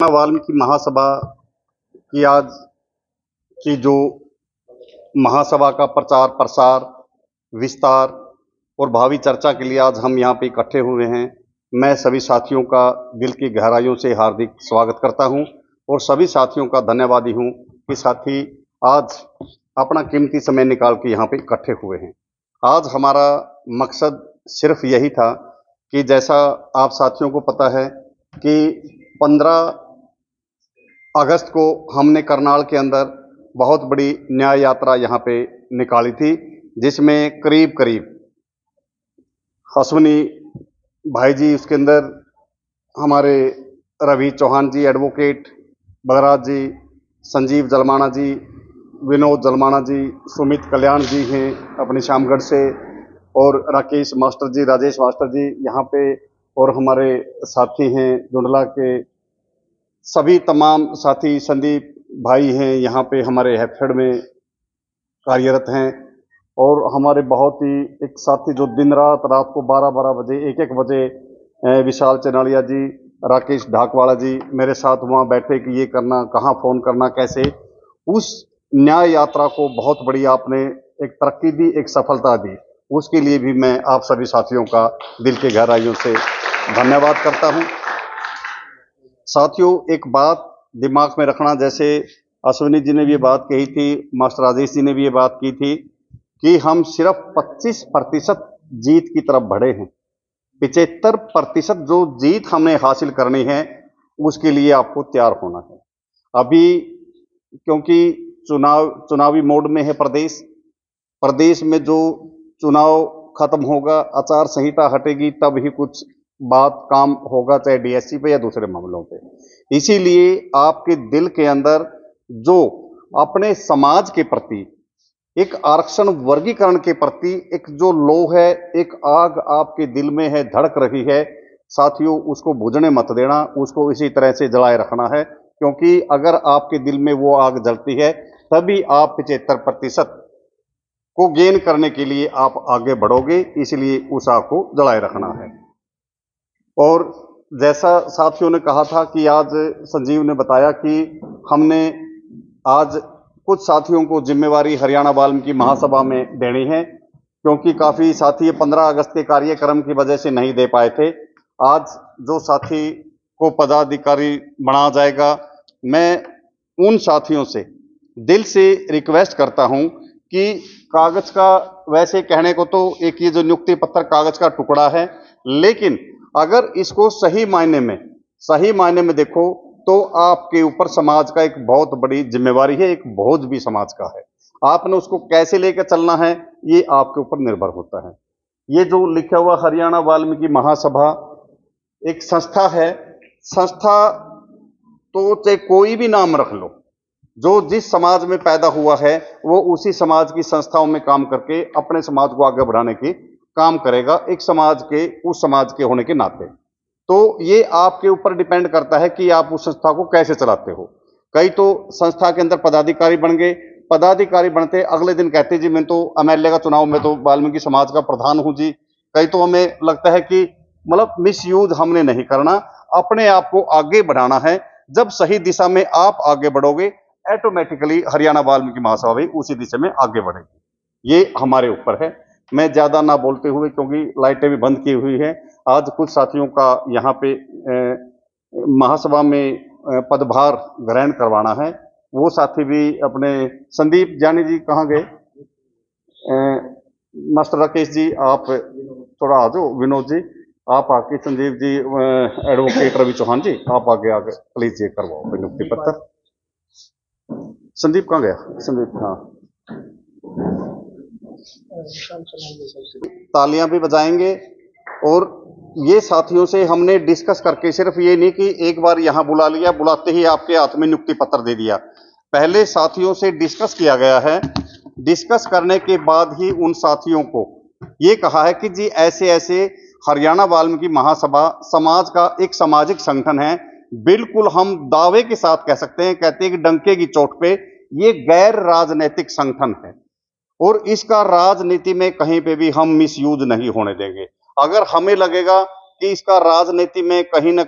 वाल्मीकि महासभा की आज की जो महासभा का प्रचार प्रसार विस्तार और भावी चर्चा के लिए आज हम यहाँ पे इकट्ठे हुए हैं। मैं सभी साथियों का दिल की गहराइयों से हार्दिक स्वागत करता हूँ और सभी साथियों का धन्यवादी हूँ कि साथी आज अपना कीमती समय निकाल के यहाँ पे इकट्ठे हुए हैं। आज हमारा मकसद सिर्फ यही था कि जैसा आप साथियों को पता है कि 15 अगस्त को हमने करनाल के अंदर बहुत बड़ी न्याय यात्रा यहाँ पे निकाली थी, जिसमें करीब करीब अश्विनी भाई जी, उसके अंदर हमारे रवि चौहान जी एडवोकेट, बलराज जी, संजीव जलमाना जी, विनोद जलमाना जी, सुमित कल्याण जी हैं अपने श्यामगढ़ से, और राकेश मास्टर जी, राजेश मास्टर जी यहाँ पे, और हमारे साथी हैं जुंडला के सभी तमाम साथी, संदीप भाई हैं यहाँ पे हमारे हैफेड में कार्यरत हैं, और हमारे बहुत ही एक साथी जो दिन रात को 12-12 बजे 1-1 बजे विशाल चनालिया जी, राकेश ढाकवाड़ा जी मेरे साथ वहाँ बैठे कि ये करना, कहाँ फ़ोन करना, कैसे। उस न्याय यात्रा को बहुत बड़ी आपने एक तरक्की दी, एक सफलता दी, उसके लिए भी मैं आप सभी साथियों का दिल की गहराइयों से धन्यवाद करता हूँ। साथियों, एक बात दिमाग में रखना, जैसे अश्विनी जी ने भी ये बात कही थी, मास्टर राजेश जी ने भी ये बात की थी कि हम सिर्फ 25% जीत की तरफ बढ़े हैं। 75% जो जीत हमने हासिल करनी है उसके लिए आपको तैयार होना है। अभी क्योंकि चुनावी मोड में है प्रदेश में जो चुनाव खत्म होगा, आचार संहिता हटेगी, तब ही कुछ बात काम होगा, चाहे डीएससी पे या दूसरे मामलों पे। इसीलिए आपके दिल के अंदर जो अपने समाज के प्रति, एक आरक्षण वर्गीकरण के प्रति एक जो लोह है, एक आग आपके दिल में है, धड़क रही है, साथियों उसको बुझने मत देना, उसको इसी तरह से जलाए रखना है, क्योंकि अगर आपके दिल में वो आग जलती है तभी आप 75% को गेन करने के लिए आप आगे बढ़ोगे। इसलिए उस आग को जलाए रखना है। और जैसा साथियों ने कहा था कि आज संजीव ने बताया कि हमने आज कुछ साथियों को जिम्मेवारी हरियाणा वाल्मीकि महासभा में देनी है, क्योंकि काफ़ी साथी 15 अगस्त के कार्यक्रम की वजह से नहीं दे पाए थे। आज जो साथी को पदाधिकारी बनाया जाएगा, मैं उन साथियों से दिल से रिक्वेस्ट करता हूं कि कागज का, वैसे कहने को तो एक ये जो नियुक्ति पत्र कागज का टुकड़ा है, लेकिन अगर इसको सही मायने में देखो तो आपके ऊपर समाज का एक बहुत बड़ी जिम्मेवारी है, एक बोझ भी समाज का है। आपने उसको कैसे लेकर चलना है ये आपके ऊपर निर्भर होता है। ये जो लिखा हुआ हरियाणा वाल्मीकि महासभा एक संस्था है, संस्था तो चाहे कोई भी नाम रख लो, जो जिस समाज में पैदा हुआ है वो उसी समाज की संस्थाओं में काम करके अपने समाज को आगे बढ़ाने की काम करेगा, एक समाज के, उस समाज के होने के नाते। तो ये आपके ऊपर डिपेंड करता है कि आप उस संस्था को कैसे चलाते हो। कई तो संस्था के अंदर पदाधिकारी बन गए, पदाधिकारी बनते अगले दिन कहते जी मैं तो एमएलए का चुनाव में तो वाल्मीकि समाज का प्रधान हूं जी। कई तो हमें लगता है कि मतलब मिसयूज हमने नहीं करना, अपने आप को आगे बढ़ाना है। जब सही दिशा में आप आगे बढ़ोगे, ऑटोमेटिकली हरियाणा वाल्मीकि महासभा भी उसी दिशा में आगे बढ़ेगी। ये हमारे ऊपर है। मैं ज्यादा ना बोलते हुए, क्योंकि लाइटें भी बंद की हुई है, आज कुछ साथियों का यहाँ पे महासभा में पदभार ग्रहण करवाना है। वो साथी भी अपने, संदीप जानी जी कहाँ गए, मास्टर राकेश जी आप थोड़ा आ जाओ, विनोद जी आप आके, संजीव जी, एडवोकेट रवि चौहान जी आप आगे प्लीज ये करवाओ नियुक्ति पत्र। संदीप कहाँ गया, संदीप, हाँ, तालियां भी बजाएंगे। और ये साथियों से हमने डिस्कस करके, सिर्फ ये नहीं कि एक बार यहां बुला लिया, बुलाते ही आपके हाथ में नियुक्ति पत्र दे दिया, पहले साथियों से डिस्कस किया गया है। डिस्कस करने के बाद ही उन साथियों को ये कहा है कि जी ऐसे ऐसे हरियाणा वाल्मीकि महासभा समाज का एक सामाजिक संगठन है, बिल्कुल हम दावे के साथ कह सकते हैं, कहते हैं कि डंके की चोट पे ये गैर राजनीतिक संगठन है और इसका राजनीति में कहीं पे भी हम मिसयूज नहीं होने देंगे। अगर हमें लगेगा कि इसका राजनीति में कहीं ना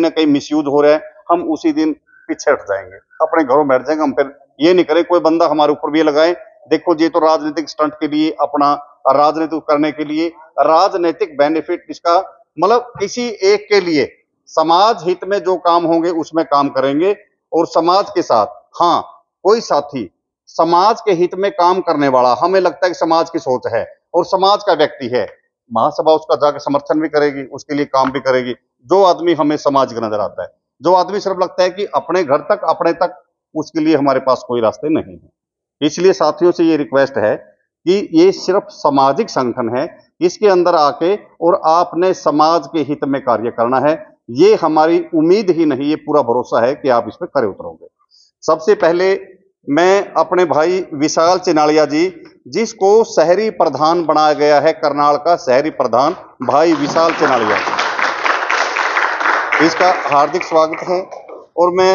कहीं मिसयूज हो रहा है, हम उसी दिन पीछे हट जाएंगे, अपने घरों में बैठ जाएंगे। हम फिर ये नहीं करें कोई बंदा हमारे ऊपर भी लगाए, देखो ये तो राजनीतिक स्टंट के लिए, अपना राजनीति करने के लिए, राजनीतिक बेनिफिट इसका मतलब किसी एक के लिए, समाज हित में जो काम होंगे उसमें काम करेंगे। और समाज के साथ, हाँ, कोई साथी समाज के हित में काम करने वाला, हमें लगता है कि समाज की सोच है और समाज का व्यक्ति है, महासभा उसका जाकर समर्थन भी करेगी, उसके लिए काम भी करेगी। जो आदमी हमें समाज का नजर आता है, जो आदमी सिर्फ लगता है कि अपने घर तक, अपने तक, उसके लिए हमारे पास कोई रास्ते नहीं है। इसलिए साथियों से ये रिक्वेस्ट है कि ये सिर्फ सामाजिक संगठन है, इसके अंदर आके और आपने समाज के हित में कार्य करना है। ये हमारी उम्मीद ही नहीं, ये पूरा भरोसा है कि आप इस पर खरे उतरोगे। सबसे पहले मैं अपने भाई विशाल चिनालिया जी, जिसको शहरी प्रधान बनाया गया है, करनाल का शहरी प्रधान भाई विशाल चिनालिया, इसका हार्दिक स्वागत है। और मैं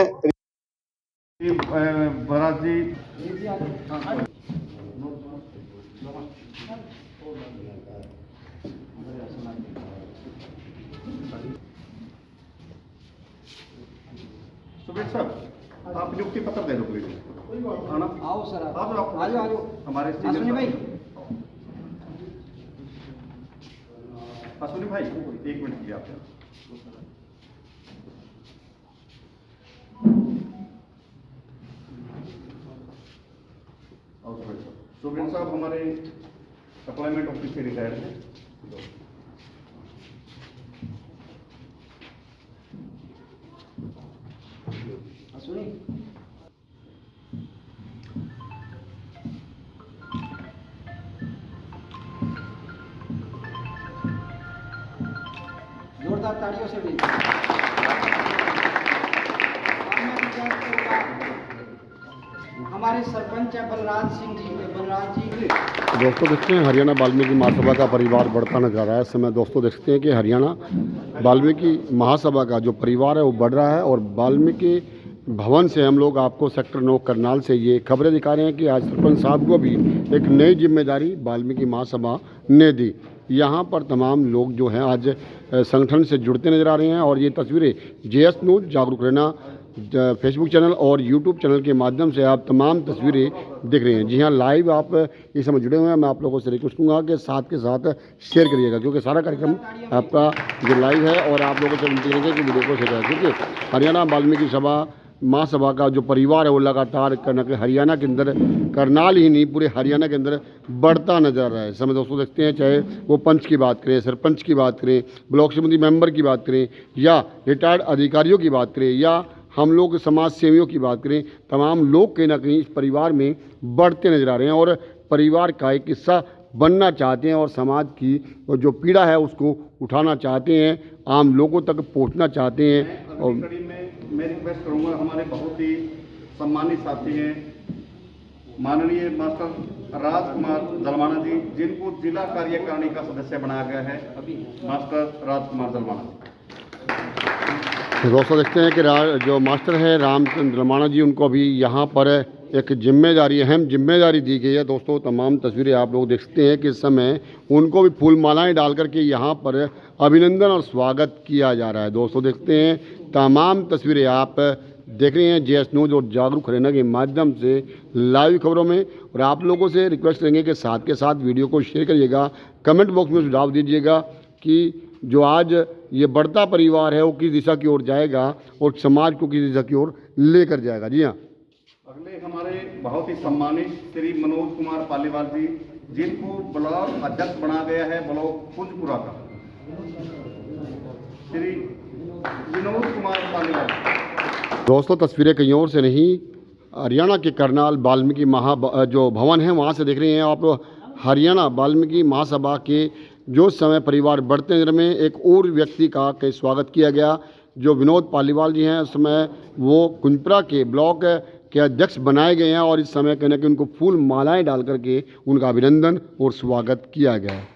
बलराज जी, सुबीर साहब, आप नियुक्ति पत्र दे दो प्लीज। आओ सर, आ जाओ हमारे अश्विनी भाई। अश्विनी भाई, एक मिनट के लिए आप सुबीर साहब हमारे अपॉइंटमेंट ऑफिस से रिटायर्ड हैं। अश्विनी, जोरदार तालियों से भी। हमारे सरपंच है बलराज सिंह जी, बलराज जी। दोस्तों देखते हैं हरियाणा वाल्मीकि महासभा का परिवार बढ़ता नजर आ रहा है। इस समय दोस्तों देखते हैं कि हरियाणा वाल्मीकि महासभा का जो परिवार है वो बढ़ रहा है। और वाल्मीकि भवन से हम लोग आपको सेक्टर 9 करनाल से ये खबरें दिखा रहे हैं कि आज सरपंच साहब को भी एक नई जिम्मेदारी वाल्मीकि महासभा ने दी। यहाँ पर तमाम लोग जो हैं आज संगठन से जुड़ते नजर आ रहे हैं। और ये तस्वीरें जेएस न्यूज़ जागरूक रहना फेसबुक चैनल और यूट्यूब चैनल के माध्यम से आप तमाम तस्वीरें देख रहे हैं। जी हाँ, लाइव आप इस समय जुड़े हुए हैं। मैं आप लोगों से रिक्वेस्ट करूँगा कि साथ के साथ शेयर करिएगा, क्योंकि सारा कार्यक्रम आपका जो लाइव है और आप लोगों से विनती करेंगे कि वीडियो को शेयर करें, क्योंकि हरियाणा वाल्मीकि सभा महासभा का जो परिवार है वो लगातार हरियाणा के अंदर, करनाल ही नहीं पूरे हरियाणा के अंदर बढ़ता नजर आ रहा है। इस समय दोस्तों देखते हैं, चाहे वो पंच की बात करें, सरपंच की बात करें, ब्लॉक समिति मेंबर की बात करें, या रिटायर्ड अधिकारियों की बात करें, या हम लोग समाज सेवियों की बात करें, तमाम लोग कहीं ना कहीं इस परिवार में बढ़ते नजर आ रहे हैं और परिवार का एक हिस्सा बनना चाहते हैं और समाज की जो पीड़ा है उसको उठाना चाहते हैं, आम लोगों तक पहुंचना चाहते हैं। और मैं रिक्वेस्ट करूंगा, हमारे बहुत ही सम्मानित साथी हैं माननीय मास्टर राजकुमार जलमाना जी, जिनको जिला कार्यकारिणी का सदस्य बनाया गया है, मास्टर राजकुमार जलमाना जी। दोस्तों देखते हैं कि जो मास्टर है रामचंद्र जलमाना जी, उनको भी यहाँ पर एक जिम्मेदारी, अहम जिम्मेदारी दी गई है। दोस्तों तमाम तस्वीरें आप लोग देख सकते हैं कि इस समय उनको भी फूल मालाएँ डाल करके यहाँ पर अभिनंदन और स्वागत किया जा रहा है। दोस्तों देखते हैं तमाम तस्वीरें आप देख रहे हैं जेएस न्यूज़ और जागरूक हरियाणा के माध्यम से लाइव खबरों में। और आप लोगों से रिक्वेस्ट करेंगे कि साथ के साथ वीडियो को शेयर करिएगा, कमेंट बॉक्स में सुझाव दीजिएगा कि जो आज ये बढ़ता परिवार है वो किस दिशा की ओर जाएगा और समाज को किस दिशा की ओर लेकर जाएगा। जी हाँ, अगले हमारे बहुत ही सम्मानित श्री मनोज कुमार पालीवाल जी, जिनको ब्लॉक अध्यक्ष बनाया गया है ब्लॉक कुंजपुरा का, श्री विनोद कुमार पालीवाल। दोस्तों तस्वीरें कहीं और से नहीं, हरियाणा के करनाल वाल्मीकि जो भवन है वहाँ से देख रहे हैं आप। हरियाणा वाल्मीकि महासभा के जो समय परिवार बढ़ते नजर में एक और व्यक्ति का स्वागत किया गया, जो विनोद पालीवाल जी हैं। उस समय वो कुंजपुरा के ब्लॉक के अध्यक्ष बनाए गए हैं और इस समय कहने कि उनको फूल मालाएं डाल करके उनका अभिनंदन और स्वागत किया गया है।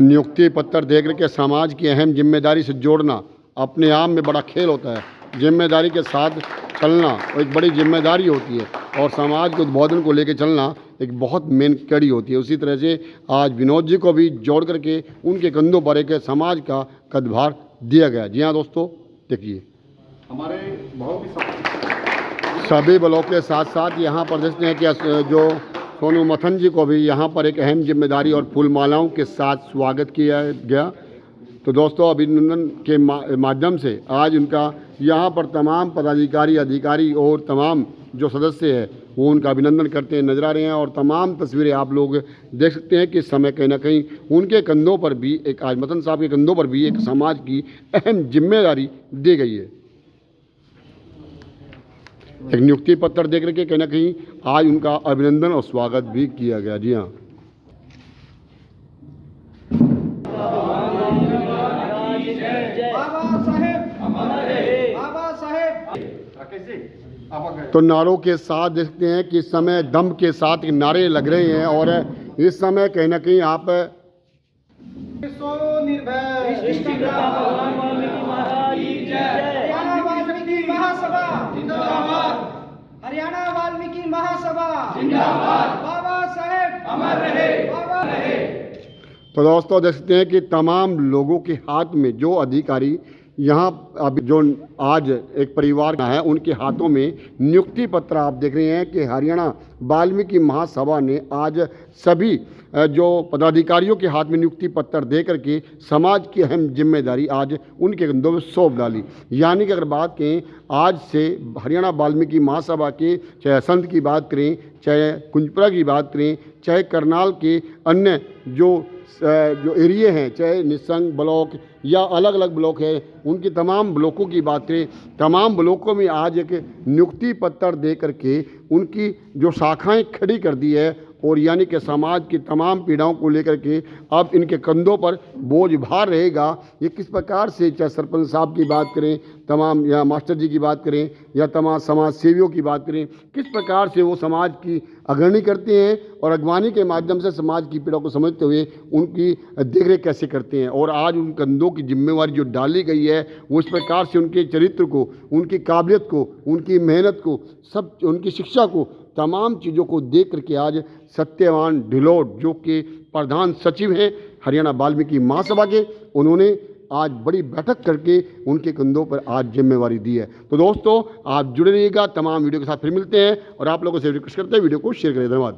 नियुक्ति पत्र दे करके समाज की अहम जिम्मेदारी से जोड़ना अपने आप में बड़ा खेल होता है। जिम्मेदारी के साथ चलना एक बड़ी जिम्मेदारी होती है और समाज के उद्बोधन को लेकर चलना एक बहुत मेन कड़ी होती है। उसी तरह से आज विनोद जी को भी जोड़ करके उनके कंधों पर एक समाज का कदभार दिया गया। जी हाँ दोस्तों, देखिए हमारे बहुत ही सभी ब्लॉक के साथ साथ यहाँ पर देखते हैं कि जो सोनू मथन जी को भी यहाँ पर एक अहम जिम्मेदारी और फूल मालाओं के साथ स्वागत किया गया। तो दोस्तों, अभिनंदन के माध्यम से आज उनका यहाँ पर तमाम पदाधिकारी, अधिकारी और तमाम जो सदस्य हैं वो उनका अभिनंदन करते हैं नजर आ रहे हैं। और तमाम तस्वीरें आप लोग देख सकते हैं कि इस समय कहीं ना कहीं उनके कंधों पर भी एक, आज मथन साहब के कंधों पर भी एक समाज की अहम जिम्मेदारी दी गई है। एक नियुक्ति पत्र दे करके कहीं ना कहीं आज उनका अभिनंदन और स्वागत भी किया गया। जी हाँ, बाबा साहेब तो नारों के साथ देखते हैं कि इस समय दम के साथ नारे लग रहे हैं और इस समय कहीं ना कहीं आप हरियाणा वाल्मीकि महासभा जिंदाबाद, हरियाणा वाल्मीकि महासभा जिंदाबाद, बाबा साहेब अमर रहे, बाबा रहे। तो दोस्तों देख सकते हैं कि तमाम लोगों के हाथ में जो अधिकारी यहाँ अभी जो आज एक परिवार का है उनके हाथों में नियुक्ति पत्र आप देख रहे हैं कि हरियाणा वाल्मीकि महासभा ने आज सभी जो पदाधिकारियों के हाथ में नियुक्ति पत्र दे करके समाज की अहम जिम्मेदारी आज उनके कंधों में सौंप डाली। यानी कि अगर बात करें आज से हरियाणा वाल्मीकि महासभा के, चाहे असंध की बात करें, चाहे कुंजपुरा की बात करें, चाहे करनाल के अन्य जो एरिए हैं, चाहे निसंग ब्लॉक या अलग अलग ब्लॉक है, उनकी तमाम ब्लॉकों की बात करें, तमाम ब्लॉकों में आज एक नियुक्ति पत्र दे करके उनकी जो शाखाएं खड़ी कर दी है और यानी कि समाज की तमाम पीड़ाओं को लेकर के अब इनके कंधों पर बोझ भार रहेगा। ये किस प्रकार से, चाहे सरपंच साहब की बात करें, तमाम या मास्टर जी की बात करें या तमाम समाज सेवियों की बात करें, किस प्रकार से वो समाज की अग्रणी करते हैं और अगवानी के माध्यम से समाज की पीड़ा को समझते हुए उनकी देखरेख कैसे करते हैं। और आज उन कंधों की जिम्मेवारी जो डाली गई है वो इस प्रकार से उनके चरित्र को, उनकी काबिलियत को, उनकी मेहनत को, सब उनकी शिक्षा को, तमाम चीज़ों को देख करके आज सत्यवान ढिलोट जो कि प्रधान सचिव हैं हरियाणा वाल्मीकि महासभा के, उन्होंने आज बड़ी बैठक करके उनके कंधों पर आज जिम्मेवारी दी है। तो दोस्तों, आप जुड़े रहिएगा, तमाम वीडियो के साथ फिर मिलते हैं और आप लोगों से रिक्वेस्ट करते हैं वीडियो को शेयर करें। धन्यवाद।